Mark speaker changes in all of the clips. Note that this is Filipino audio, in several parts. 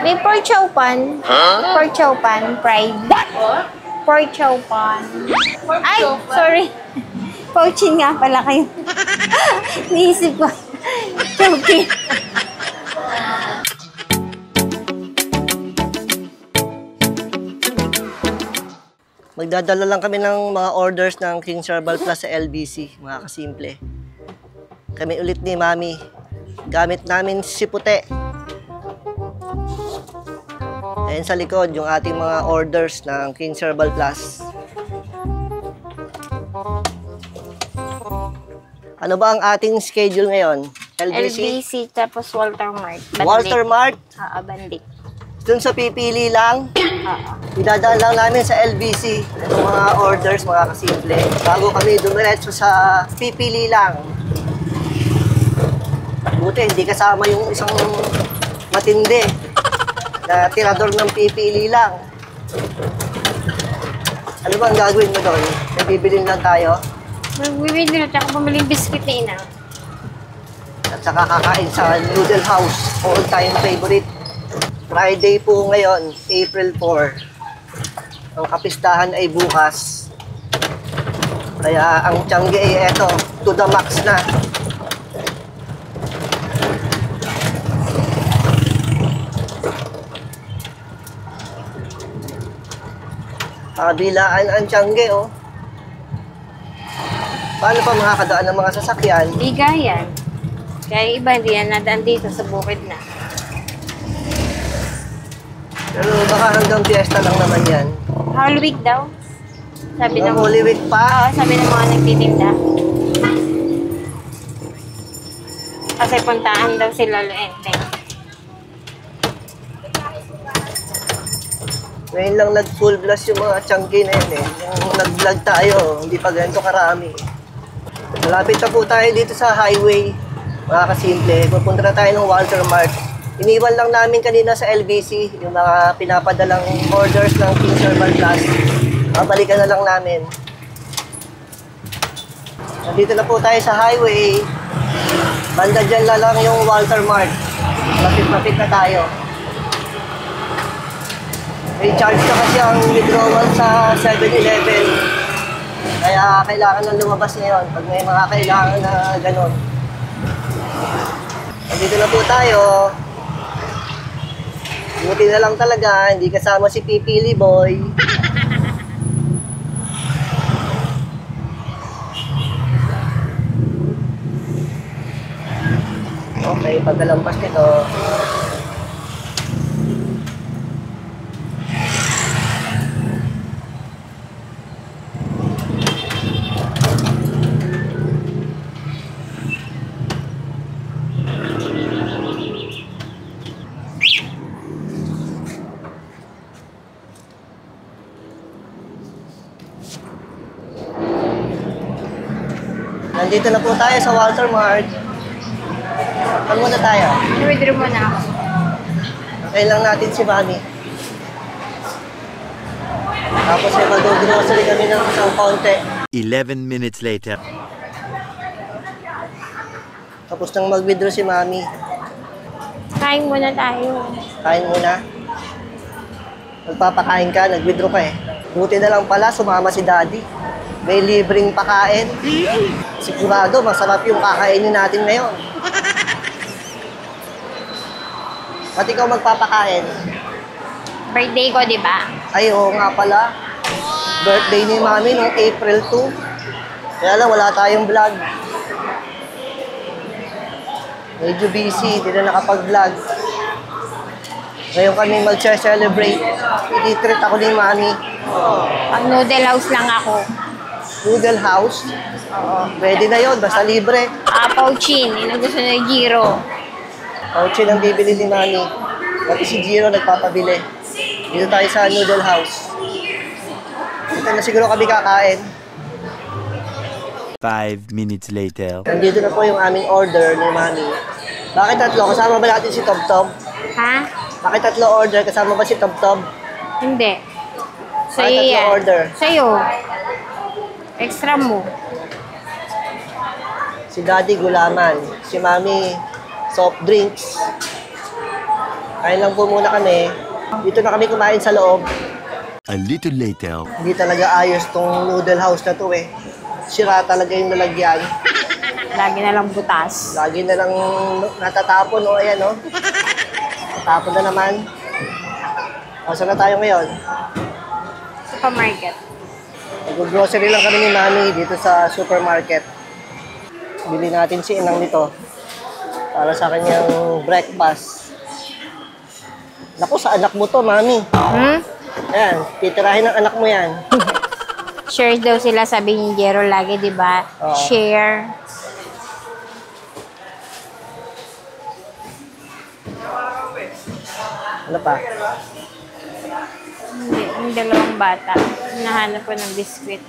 Speaker 1: May pork chow pan. Pork chow pan, fried. Pork chow pan. Ay, sorry. Pouchin nga pala kayo. Naisip ko. Choking.
Speaker 2: Magdadala lang kami ng mga orders ng King's Herbal Plus sa LBC, mga kasimple. Kami ulit ni Mami. Gamit namin si Puti. Ayan sa likod, yung ating mga orders ng King's Herbal Plus. Ano ba ang ating schedule ngayon?
Speaker 1: LBC, tapos Walter Mart. Bandit.
Speaker 2: Walter Mart?
Speaker 1: Bandit.
Speaker 2: Doon sa pipili lang.
Speaker 1: Oo.
Speaker 2: Idadaan lang namin sa LBC itong mga orders, mga kasimple. Bago kami dumiretso sa pipili lang. Buti, hindi kasama yung isang matindi na tirador ng pipili lang. Ano ba ang gagawin mo doon? Nabibilin lang tayo?
Speaker 1: Magbibili na tayo kung bumili biscuit na ina.
Speaker 2: At saka kakain sa Noodle House, all-time favorite. Friday po ngayon, April 4. Ang kapistahan ay bukas. Kaya ang Tiangge ay eto, to the max na. Kabilaan ang Tiangge, oh. Paano pa makakadaan ng mga sasakyan?
Speaker 1: Di yan. Kaya iba hindi yan nadaan dito sa bukid na.
Speaker 2: Pero baka hanggang fiesta lang naman yan.
Speaker 1: Holy Week daw. Sabi ng
Speaker 2: Holy Week pa?
Speaker 1: Oo, sabi ng mga nagtitinda. Kasi puntaan daw sila Luente.
Speaker 2: Ngayon lang nag-full blast yung mga Tiangge na yun eh. Yung nag-vlog tayo, hindi pa ganito karami. Malapit na po tayo dito sa highway. Mga kasimple, pupunta na tayo ng Walter Mart. Iniwan lang namin kanina sa LBC, yung mga pinapadalang orders ng King's Herbal Plus. Babalikan na lang namin. Nandito na po tayo sa highway. Banda dyan na lang yung Walter Mart. Lapit-lapit na tayo. May charge na kasi ang withdrawal sa 7-Eleven. Kaya kailangan nang lumabas ngayon pag may mga kailangan na gano'n. Nandito na po tayo. Buti na lang talaga, hindi kasama si Pipili Boy. Okay, pagkalampas nito. Nandito na po tayo sa Walter Mart. Saan muna tayo?
Speaker 1: I-withdraw mo na ako.
Speaker 2: Kaya lang natin si Mami. Tapos ay mag-grocery kami ng isang konti.
Speaker 3: 11 minutes later.
Speaker 2: Tapos nang mag-withdraw si Mami.
Speaker 1: Kain muna tayo.
Speaker 2: Kain muna. Magpapakain ka, nag-withdraw ka eh. Buti na lang pala, sumama si Daddy. May libreng pakain. Sigurado, masarap yung kakainin natin ngayon. Ba't ikaw magpapakain?
Speaker 1: Birthday ko, di ba?
Speaker 2: Ay, oo nga pala. Birthday ni Mami noong April 2. Kaya lang, wala tayong vlog. Medyo busy, hindi na nakapag-vlog. Ngayon kami mag-celebrate. I-treat ako ni Mami.
Speaker 1: Pag noodle house lang ako.
Speaker 2: Noodle House. Pwede na yun, basta libre.
Speaker 1: Pouchin, yun ang gusto na Giro.
Speaker 2: Pouchin ang bibili ni Mami. Pati si Giro nagpapabili. Dito tayo sa Noodle House. Dito na siguro kami kakain.
Speaker 3: 5 minutes later.
Speaker 2: Nandito na po yung aming order ni Mami. Bakit tatlo? Kasama ba natin si Tob Tob?
Speaker 1: Ha?
Speaker 2: Bakit tatlo order? Kasama ba si Tob Tob?
Speaker 1: Hindi.
Speaker 2: Bakit
Speaker 1: Sa'yo
Speaker 2: tatlo
Speaker 1: yan.
Speaker 2: order?
Speaker 1: Sa'yo. Extra mo.
Speaker 2: Si Daddy gulaman. Si Mami soft drinks. Kain lang po muna kami. Dito na kami kumain sa loob.
Speaker 3: A little later.
Speaker 2: Hindi talaga ayos tong noodle house na to eh. Sira talaga yung lalagyan.
Speaker 1: Lagi na lang butas.
Speaker 2: Lagi na lang natatapon, o. Ayan, o. Natapon na naman. O, saan na tayo ngayon?
Speaker 1: Supermarket.
Speaker 2: Nag-grocery lang kami ni Mami dito sa supermarket. Bili natin si Inang nito para sa kanyang breakfast. Naku, sa anak mo to, Mami. Ayan, titirahin ng anak mo yan.
Speaker 1: Share daw sila, sabi ni Jero lagi, di ba?
Speaker 2: Oo.
Speaker 1: Share.
Speaker 2: Ano pa?
Speaker 1: Hindi, yung dalawang bata. Hinahanap ko ng biscuit.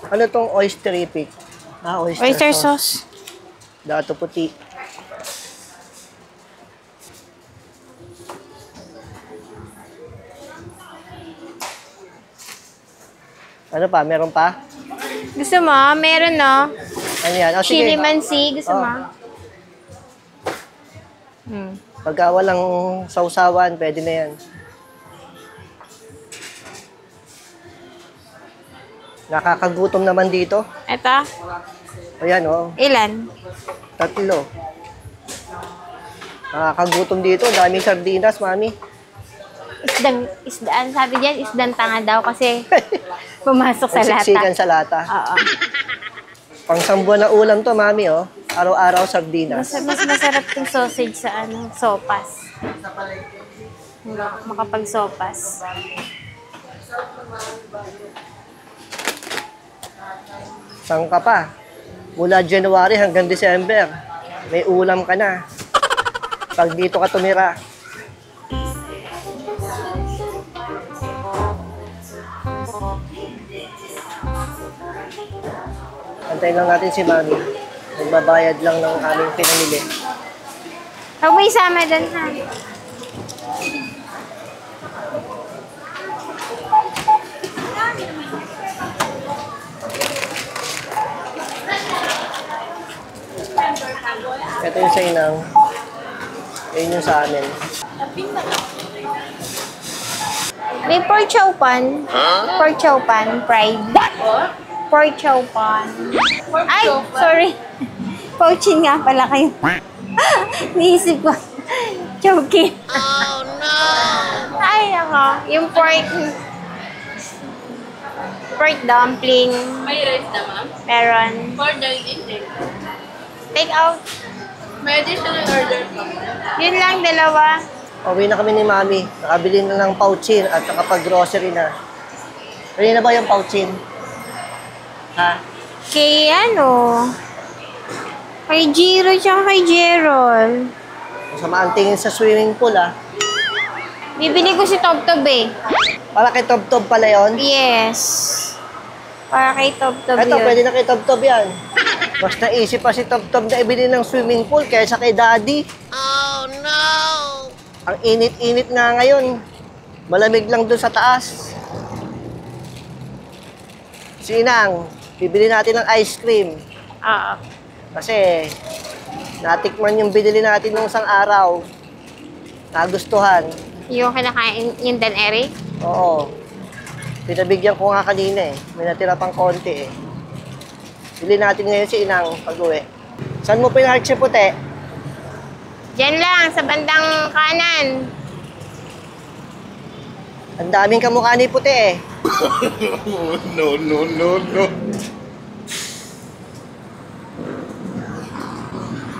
Speaker 2: Ano tong oysterific? Ah,
Speaker 1: Oyster sauce.
Speaker 2: Dato puti. Ano pa? Meron pa?
Speaker 1: Gusto mo? Meron, no?
Speaker 2: Ano yan? Oh,
Speaker 1: Chili
Speaker 2: sige.
Speaker 1: mansi. Gusto
Speaker 2: Oh.
Speaker 1: mo?
Speaker 2: Pagka walang sausawan, pwede na yan. Nakakagutom naman dito.
Speaker 1: Ito?
Speaker 2: Ayan, oh.
Speaker 1: Ilan?
Speaker 2: 3. Nakakagutom dito. Daming sardinas, Mami.
Speaker 1: Isdaan. Sabi diyan, isdang tanga daw kasi pumasok sa lata.
Speaker 2: Nagsiksikan sa lata.
Speaker 1: Oo.
Speaker 2: Pangsambuan na ulam to, Mami, oh. Araw-araw sardinas.
Speaker 1: Mas masarap yung sausage sa sopas. Makapag-sopas.
Speaker 2: Saan ka pa? Mula January hanggang December, may ulam ka na. Pag dito ka tumira. Antayin lang natin si Mami. Nagbabayad lang ng aming pinamili.
Speaker 1: Huwag mo isama doon, ha?
Speaker 2: Ito yung sa Inang. Ayun yung sa amin.
Speaker 1: May pork chow pan. Pork chow pan. Fried. Pork chow pan. Ay, sorry. Pouchin nga pala kayo. Niisip ko. Choking. Oh, no! Ay, ako. Yung pork dumpling.
Speaker 4: May rice na, ma'am?
Speaker 1: Meron.
Speaker 4: For dine-in din.
Speaker 1: Take out.
Speaker 4: May additional order pa.
Speaker 1: Yun lang, dalawa.
Speaker 2: Uwi na kami ni Mami. Nakabili na ng pouchin at nakapag-grocery na. Ready na ba yung pouchin? Ha?
Speaker 1: Kay kay Jiro tsaka kay Gerald.
Speaker 2: Masama ang tingin sa swimming pool, ah.
Speaker 1: Bibili ko si Tob Tob eh.
Speaker 2: Para kay Tob Tob pala yun.
Speaker 1: Yes. Para kay Tob Tob
Speaker 2: Ito,
Speaker 1: yun.
Speaker 2: pwede na kay Tob Tob yan. Mas naisip pa si Tob Tob na ibili ng swimming pool kaysa kay Daddy. Oh, no! Ang init-init nga ngayon. Malamig lang doon sa taas. Si Inang, bibili natin ng ice cream.
Speaker 1: Oo.
Speaker 2: Kasi natikman yung binili natin nung isang araw. Nagustuhan.
Speaker 1: Yung kinakain, yung Dan Eric.
Speaker 2: Oo. Pinabigyan ko nga kanina eh. May natira pang konti eh. Bili natin ngayon si Inang pag-uwi. Saan mo pinark si Puti?
Speaker 1: Diyan lang, sa bandang kanan.
Speaker 2: Ang daming kamukha ni Puti eh.
Speaker 3: No, no, no, no.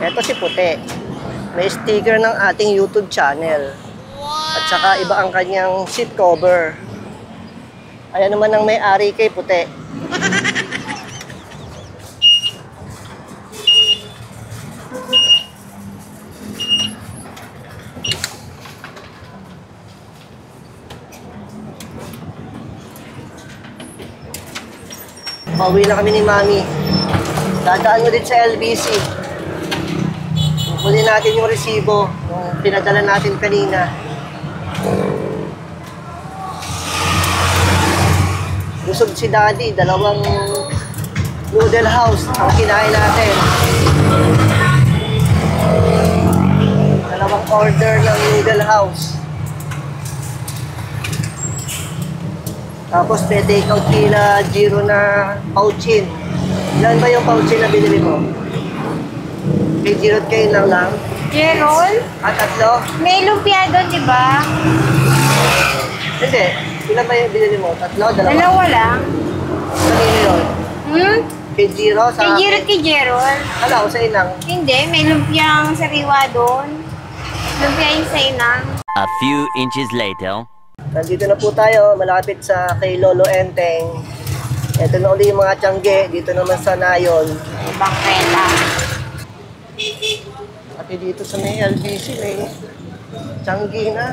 Speaker 2: Ito si Puti. May sticker ng ating YouTube channel. At saka iba ang kanyang seat cover. Ayan naman ang may-ari kay Puti. Pauwi na kami ni Mami. Dadaan mo din sa LBC. Kunin natin yung resibo yung pinadala natin kanina. Busog si Daddy, 2 noodle house ang kinain natin. 2 order ng noodle house. Tapos may take out kila Giro na Pouchin. Ilan ba yung Pouchin na binili mo? Kay Giro at kayo lang?
Speaker 1: Gerald?
Speaker 2: At tatlo?
Speaker 1: May lumpia doon, di ba?
Speaker 2: Hindi. Ilan ba yung binili mo? Tatlo? Dalawa?
Speaker 1: Dalawa lang.
Speaker 2: Kanino yun?
Speaker 1: Hmm?
Speaker 2: Kay Giro? Sa
Speaker 1: Kay Gerald, kay Gerald.
Speaker 2: Kala ko sa inang.
Speaker 1: Hindi, may lumpiang sariwa doon. Lumpia yung sa inang.
Speaker 5: A few inches later.
Speaker 2: Nandito na po tayo, malapit sa kay Lolo Enteng. Ito na uli yung mga tiyangge, dito naman sa Nayon.
Speaker 1: May bangketa.
Speaker 2: Pati dito sa may LBC, may tiyangge na.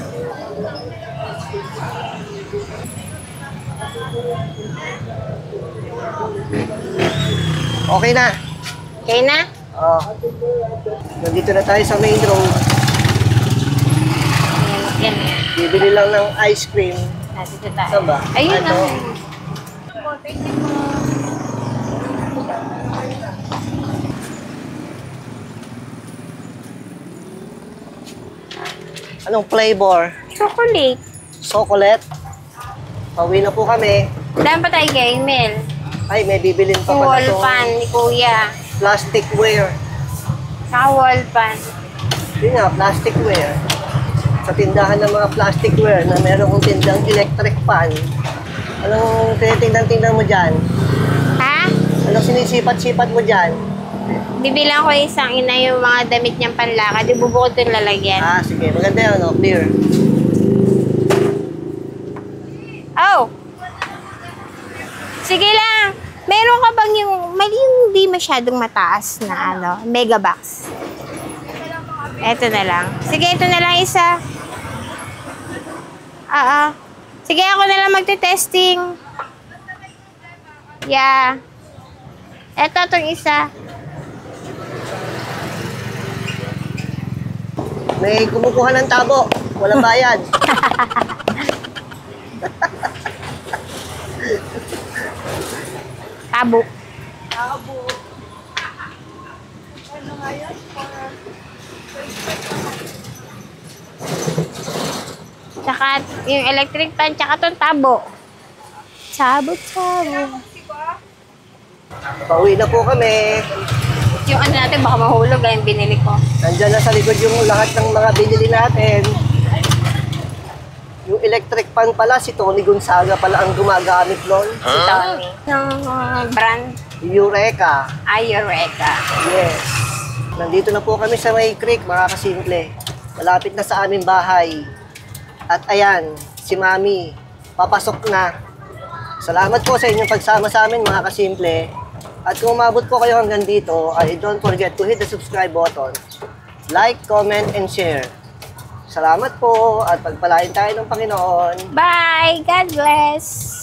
Speaker 2: Okay na.
Speaker 1: Okay na?
Speaker 2: Oh. Nandito na tayo sa main road.
Speaker 1: Ayan, yan.
Speaker 2: Bibili lang ng ice cream.
Speaker 1: Nandito tayo.
Speaker 2: Saan ba?
Speaker 1: Ayun
Speaker 2: Ano?
Speaker 1: na.
Speaker 2: Anong flavor?
Speaker 1: Chocolate.
Speaker 2: Chocolate? Pauwi na po kami.
Speaker 1: Daan pa tayo kay Mel.
Speaker 2: Ay, may bibilin pa pala
Speaker 1: Wall
Speaker 2: itong
Speaker 1: pan ni Kuya.
Speaker 2: plasticware.
Speaker 1: Saka wall pan.
Speaker 2: Yun nga, plasticware. Sa tindahan ng mga plasticware na meron kong tindang electric fan. Anong tinitingnan mo dyan?
Speaker 1: Ha?
Speaker 2: Anong sinisipat-sipat mo dyan?
Speaker 1: Bibilang ko isang ina yung mga damit niyang panlakad. Ibubukod ko yung lalagyan.
Speaker 2: Ah, sige. Maganda yun, no? Clear.
Speaker 1: Oh! Sige lang. Meron ka bang yung, mali yung hindi masyadong mataas na ano, mega box? Ito na lang. Sige, ito na lang isa. Sige, ako na lang magte-testing. Yeah. Ito itong isa.
Speaker 2: May kumukuha ng tabo. Walang bayad.
Speaker 1: Tabo. Tsaka yung electric fan, tsaka itong tabo. Tabo.
Speaker 2: Pauwi na po kami.
Speaker 1: Yung ano natin, baka mahulog yung binili ko.
Speaker 2: Nandyan na sa likod yung lahat ng mga binili natin. Yung electric fan pala, si Tony Gonzaga pala ang gumagamit nun.
Speaker 1: Si Tony. Yung brand,
Speaker 2: Eureka.
Speaker 1: Eureka.
Speaker 2: Yes. Nandito na po kami sa May Creek, mga kasimple. Malapit na sa aming bahay. At ayan, si Mami, papasok na. Salamat po sa inyong pagsama sa amin, mga kasimple. At kung umabot po kayo hanggang dito, ay don't forget to hit the subscribe button. Like, comment, and share. Salamat po at pagpalain tayo ng Panginoon.
Speaker 1: Bye! God bless!